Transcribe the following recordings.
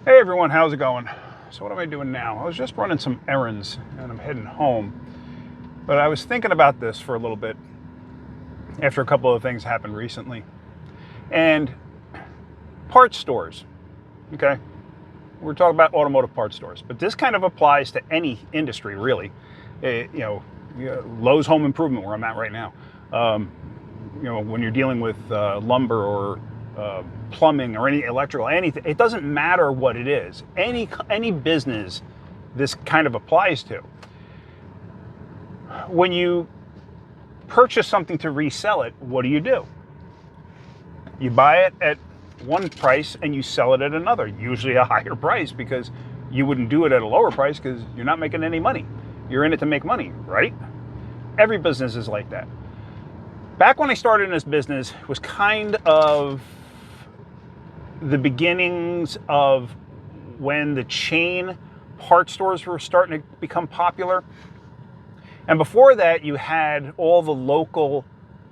Hey everyone, how's it going? So what am I doing now? I was just running some errands and I'm heading home. But I was thinking about this for a little bit after a couple of things happened recently. And parts stores, okay? We're talking about automotive parts stores, but this kind of applies to any industry really. Lowe's Home Improvement, where I'm at right now. When you're dealing with lumber or plumbing or any electrical, anything, it doesn't matter what it is. Any business this kind of applies to. When you purchase something to resell it, what do? You buy it at one price and you sell it at another, usually a higher price, because you wouldn't do it at a lower price because you're not making any money. You're in it to make money, right? Every business is like that. Back when I started in this business, it was kind of the beginnings of when the chain parts stores were starting to become popular. And before that, you had all the local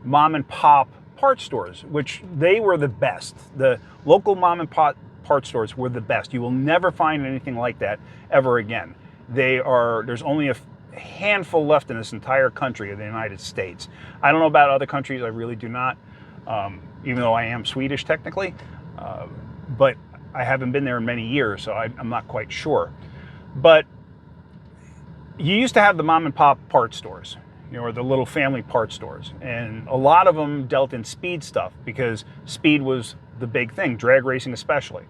mom and pop parts stores, which they were the best. The local mom and pop parts stores were the best. You will never find anything like that ever again. There's only a handful left in this entire country of the United States. I don't know about other countries, I really do not, even though I am Swedish technically, but I haven't been there in many years, so I'm not quite sure. But you used to have the mom and pop parts stores, or the little family parts stores, and a lot of them dealt in speed stuff because speed was the big thing, drag racing especially.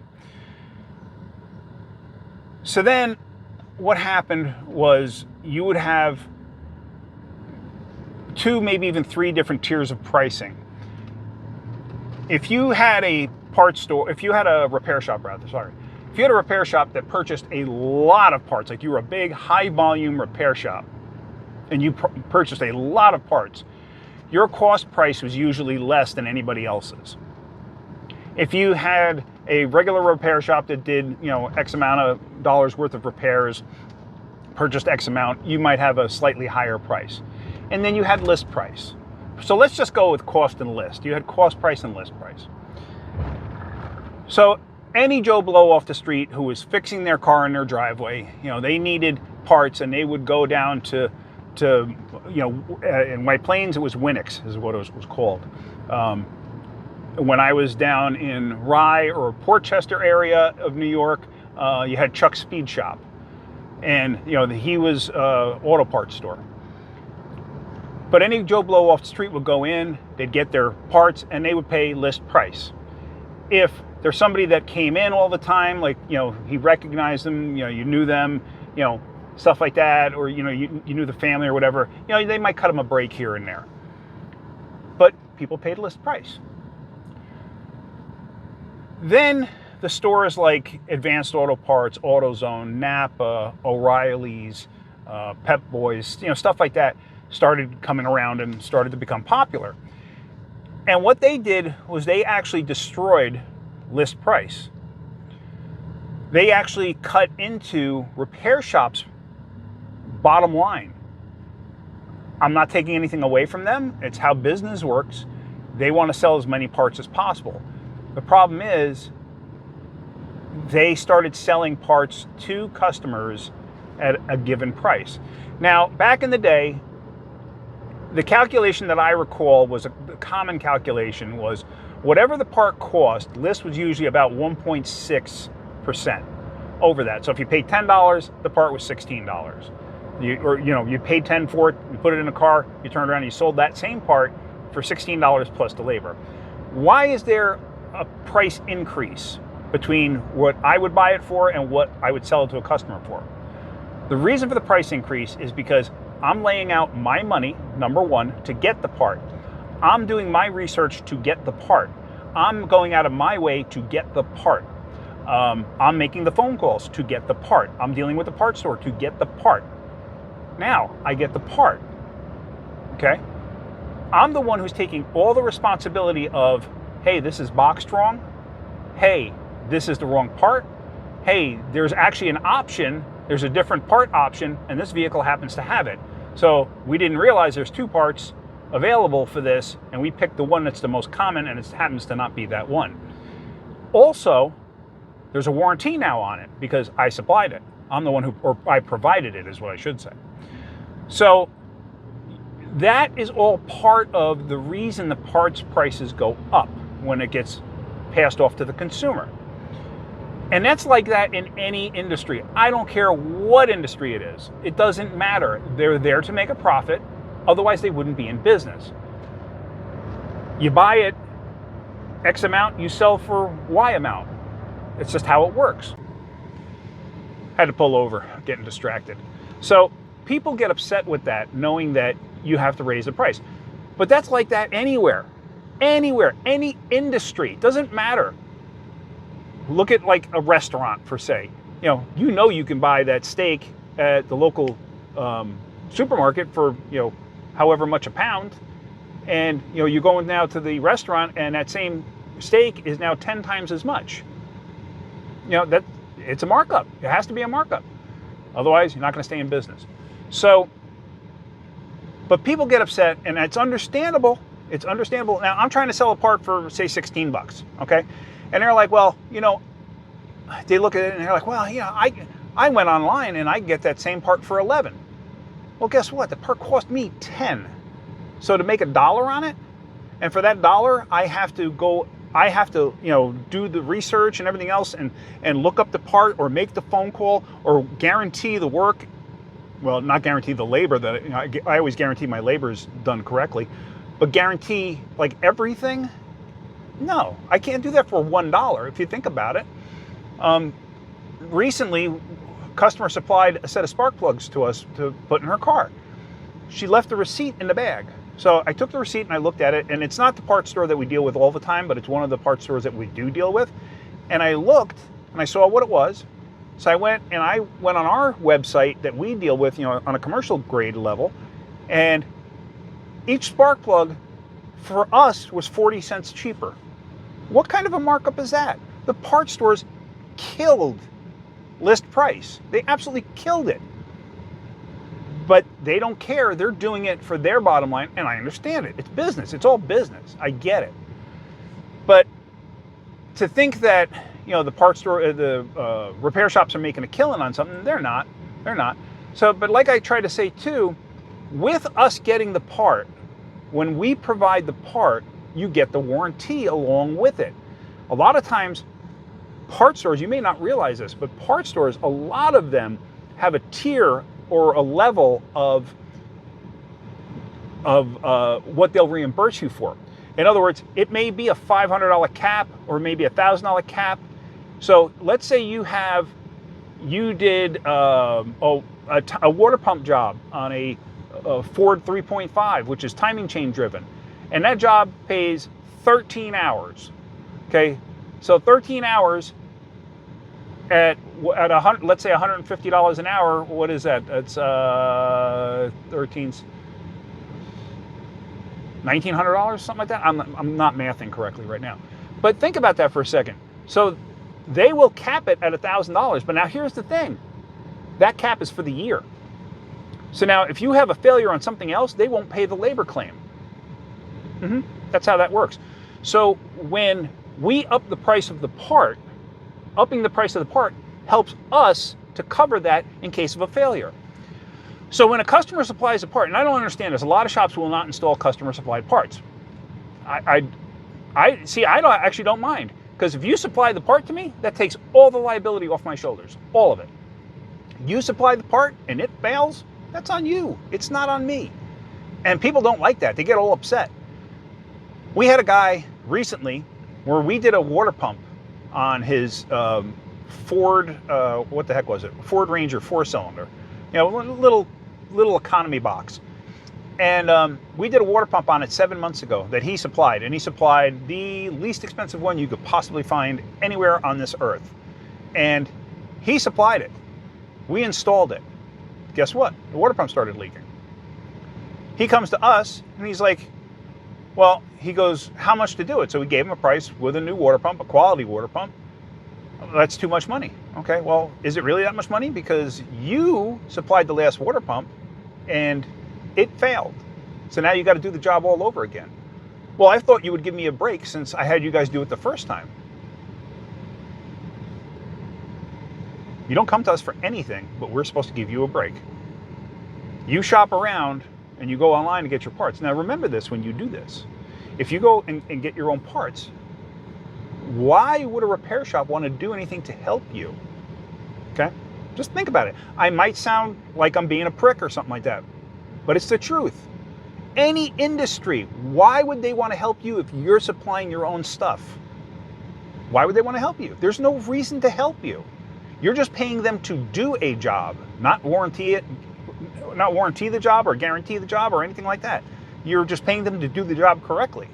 So then what happened was you would have 2, maybe even 3 different tiers of pricing. If you had a parts store, if you had a repair shop if you had a repair shop that purchased a lot of parts, like you were a big high volume repair shop and you purchased a lot of parts, your cost price was usually less than anybody else's. If you had a regular repair shop that did, X amount of dollars worth of repairs, purchased X amount, you might have a slightly higher price. And then you had list price. So let's just go with cost and list. You had cost price and list price. So any Joe Blow off the street who was fixing their car in their driveway, they needed parts and they would go down to in White Plains, it was Winix is what it was called. When I was down in Rye or Portchester area of New York, you had Chuck's Speed Shop. And, he was an auto parts store. But any Joe Blow off the street would go in, they'd get their parts, and they would pay list price. If there's somebody that came in all the time, like, he recognized them, you knew them, stuff like that, or, you knew the family or whatever, they might cut them a break here and there. But people paid list price. Then the stores like Advanced Auto Parts, AutoZone, Napa, O'Reilly's, Pep Boys, stuff like that started coming around and started to become popular. And what they did was they actually destroyed list price. They actually cut into repair shops' bottom line. I'm not taking anything away from them. It's how business works. They want to sell as many parts as possible. The problem is they started selling parts to customers at a given price. Now, back in the day, the calculation that I recall was the common calculation was whatever the part cost, list was usually about 1.6% over that. So if you paid $10, the part was $16. You paid $10 for it, you put it in a car, you turned around and you sold that same part for $16 plus the labor. Why is there a price increase between what I would buy it for and what I would sell it to a customer for? The reason for the price increase is because I'm laying out my money, number one, to get the part. I'm doing my research to get the part. I'm going out of my way to get the part. I'm making the phone calls to get the part. I'm dealing with the parts store to get the part. Now, I get the part, okay? I'm the one who's taking all the responsibility of, hey, this is boxed wrong. Hey, this is the wrong part. Hey, there's actually an option. There's a different part option, and this vehicle happens to have it. So we didn't realize there's 2 parts available for this, and we picked the one that's the most common, and it happens to not be that one. Also, There's a warranty now on it because I supplied it. I'm the one who, or I provided it is what I should say. So that is all part of the reason the parts prices go up when it gets passed off to the consumer. And that's like that in any industry. I don't care what industry it is. It doesn't matter. They're there to make a profit. Otherwise, they wouldn't be in business. You buy it X amount, you sell for Y amount. It's just how it works. Had to pull over, getting distracted. So people get upset with that, knowing that you have to raise the price. But that's like that anywhere, any industry, doesn't matter. Look at like a restaurant, for say. You know you can buy that steak at the local supermarket for, however much a pound. And, you're going now to the restaurant and that same steak is now 10 times as much. That it's a markup. It has to be a markup. Otherwise, you're not going to stay in business. So, but people get upset, and it's understandable. It's understandable. Now, I'm trying to sell a part for, say, $16, okay? And they're like, well, they look at it and they're like, well, I went online and I get that same part for 11. Well, guess what? The part cost me 10. So to make $1 on it, and for that $1, I have to do the research and everything else and look up the part or make the phone call or guarantee the work. Well, not guarantee the labor that I always guarantee my labor is done correctly, but guarantee like everything. No, I can't do that for $1 if you think about it. Recently, a customer supplied a set of spark plugs to us to put in her car. She left the receipt in the bag. So I took the receipt and I looked at it, and it's not the parts store that we deal with all the time, but it's one of the parts stores that we do deal with. And I looked and I saw what it was. So I went on our website that we deal with, on a commercial grade level, and each spark plug for us was 40 cents cheaper. What kind of a markup is that? The parts stores killed list price. They absolutely killed it. But they don't care. They're doing it for their bottom line, and I understand it. It's business. It's all business. I get it. But to think that, the parts store, the repair shops are making a killing on something, they're not. They're not. So, but like I try to say too, with us getting the part, when we provide the part, you get the warranty along with it. A lot of times, parts stores, you may not realize this, but parts stores, a lot of them have a tier or a level of what they'll reimburse you for. In other words, it may be a $500 cap or maybe a $1,000 cap. So let's say you did a water pump job on a Ford 3.5, which is timing chain driven, and that job pays 13 hours. Okay, so 13 hours at let's say $150 an hour. What is that? That's 1,900, something like that. I'm not mathing correctly right now, but think about that for a second. So they will cap it at $1,000. But now here's the thing: that cap is for the year. So now if you have a failure on something else, they won't pay the labor claim. That's how that works. So when we up the price of the part, upping the price of the part helps us to cover that in case of a failure. So when a customer supplies a part, and I don't understand this, a lot of shops will not install customer supplied parts. I actually don't mind, because if you supply the part to me, that takes all the liability off my shoulders, all of it. You supply the part and it fails, that's on you. It's not on me. And people don't like that. They get all upset. We had a guy recently where we did a water pump on his Ford, what the heck was it? Ford Ranger 4-cylinder. Little economy box. And we did a water pump on it 7 months ago that he supplied. And he supplied the least expensive one you could possibly find anywhere on this earth. And he supplied it. We installed it. Guess what? The water pump started leaking. He comes to us and he's like, well, he goes, how much to do it? So we gave him a price with a new water pump, a quality water pump. That's too much money. Okay, well, is it really that much money? Because you supplied the last water pump and it failed. So now you got to do the job all over again. Well, I thought you would give me a break since I had you guys do it the first time. You don't come to us for anything, but we're supposed to give you a break. You shop around and you go online to get your parts. Now remember this when you do this. If you go and get your own parts, why would a repair shop want to do anything to help you? Okay? Just think about it. I might sound like I'm being a prick or something like that, but it's the truth. Any industry, why would they want to help you if you're supplying your own stuff? Why would they want to help you? There's no reason to help you. You're just paying them to do a job, not warranty the job or guarantee the job or anything like that. You're just paying them to do the job correctly.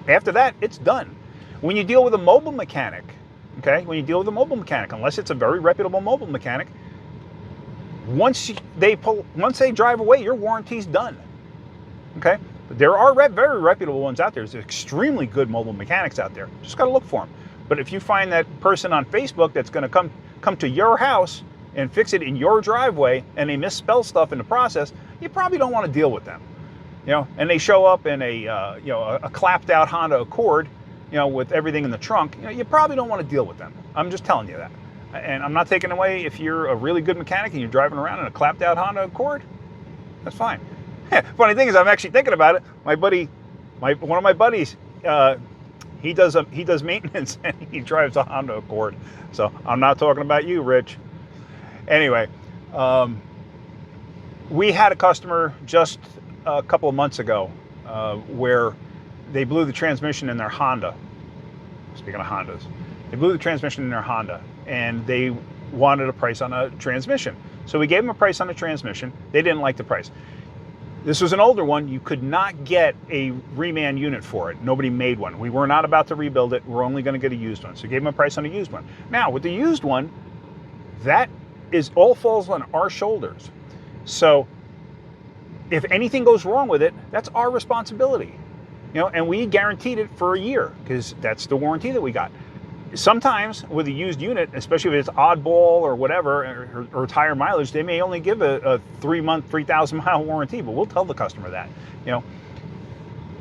After that, it's done. When you deal with a mobile mechanic, okay, unless it's a very reputable mobile mechanic, once they drive away, your warranty's done. Okay? But there are very reputable ones out there. There's extremely good mobile mechanics out there. Just got to look for them. But if you find that person on Facebook that's going to come to your house and fix it in your driveway and they misspell stuff in the process, you probably don't want to deal with them. And they show up in a clapped out Honda Accord, with everything in the trunk, you probably don't want to deal with them. I'm just telling you that. And I'm not taking away if you're a really good mechanic and you're driving around in a clapped out Honda Accord, that's fine. Funny thing is, I'm actually thinking about it. One of my buddies, he does maintenance and he drives a Honda Accord. So I'm not talking about you, Rich. Anyway, we had a customer just a couple of months ago where they blew the transmission in their Honda. Speaking of Hondas, they blew the transmission in their Honda and they wanted a price on a transmission. So we gave them a price on the transmission. They didn't like the price. This was an older one. You could not get a reman unit for it. Nobody made one. We were not about to rebuild it. We're only going to get a used one. So we gave them a price on a used one. Now, with the used one, that all falls on our shoulders. So if anything goes wrong with it, that's our responsibility. And we guaranteed it for a year because that's the warranty that we got. Sometimes with a used unit, especially if it's oddball or whatever, or tire mileage, they may only give a 3-month, 3,000 mile warranty, but we'll tell the customer that.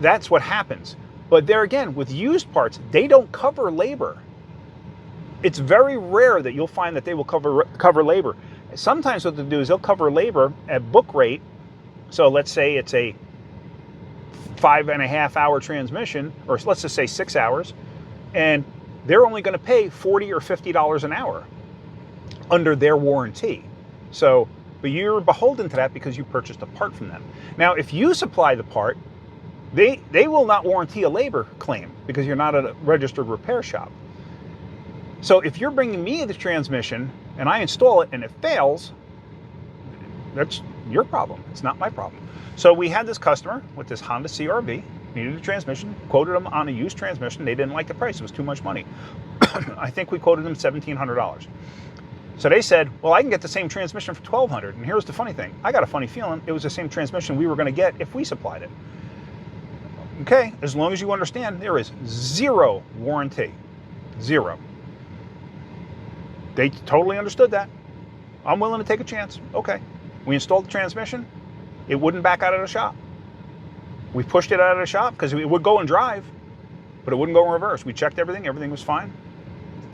That's what happens. But there again, with used parts, they don't cover labor. It's very rare that you'll find that they will cover labor. Sometimes what they'll do is they'll cover labor at book rate. So let's say it's a 5.5 hour transmission, or let's just say 6 hours, and they're only going to pay $40 or $50 an hour under their warranty. So, but you're beholden to that because you purchased a part from them. Now, if you supply the part, they will not warranty a labor claim because you're not a registered repair shop. So if you're bringing me the transmission and I install it and it fails, that's your problem. It's not my problem. So we had this customer with this Honda CR-V, needed a transmission, quoted them on a used transmission. They didn't like the price. It was too much money. I think we quoted them $1,700. So they said, well, I can get the same transmission for $1,200. And here's the funny thing. I got a funny feeling it was the same transmission we were going to get if we supplied it. Okay, as long as you understand, there is zero warranty. Zero. They totally understood that. I'm willing to take a chance. Okay. We installed the transmission. It wouldn't back out of the shop. We pushed it out of the shop because it would go and drive, but it wouldn't go in reverse. We checked everything. Everything was fine.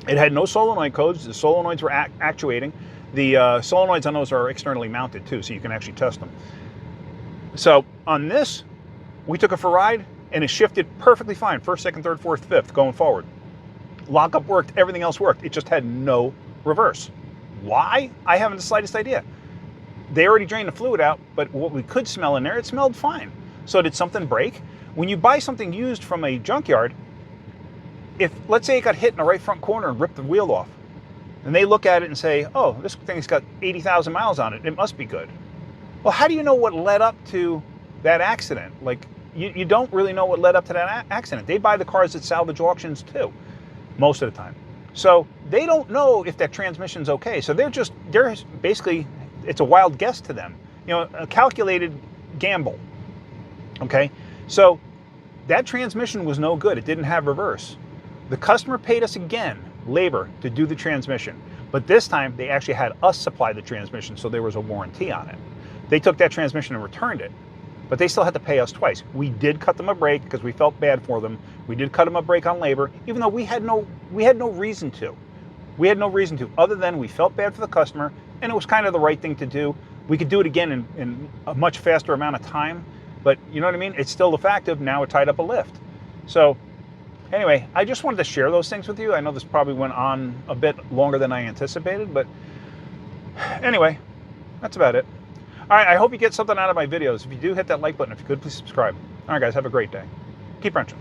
It had no solenoid codes. The solenoids were actuating. The solenoids on those are externally mounted too, so you can actually test them. So on this, we took it for a ride, and it shifted perfectly fine. First, second, third, fourth, fifth, going forward. Lockup worked. Everything else worked. It just had no reverse. Why? I haven't the slightest idea. They already drained the fluid out, but what we could smell in there, it smelled fine. So did something break? When you buy something used from a junkyard, if, let's say it got hit in the right front corner and ripped the wheel off, and they look at it and say, oh, this thing's got 80,000 miles on it, it must be good. Well, how do you know what led up to that accident? Like, you don't really know what led up to that accident. They buy the cars at salvage auctions too, most of the time. So they don't know if that transmission's okay. So they're basically, it's a wild guess to them. A calculated gamble. Okay, so that transmission was no good. It didn't have reverse. The customer paid us again, labor, to do the transmission. But this time, they actually had us supply the transmission, so there was a warranty on it. They took that transmission and returned it, but they still had to pay us twice. We did cut them a break because we felt bad for them. We did cut them a break on labor, even though we had no reason to. We had no reason to, other than we felt bad for the customer, and it was kind of the right thing to do. We could do it again in a much faster amount of time, but you know what I mean? It's still the fact of now it tied up a lift. So anyway, I just wanted to share those things with you. I know this probably went on a bit longer than I anticipated, but anyway, that's about it. All right, I hope you get something out of my videos. If you do, hit that like button. If you could, please subscribe. All right, guys, have a great day. Keep wrenching.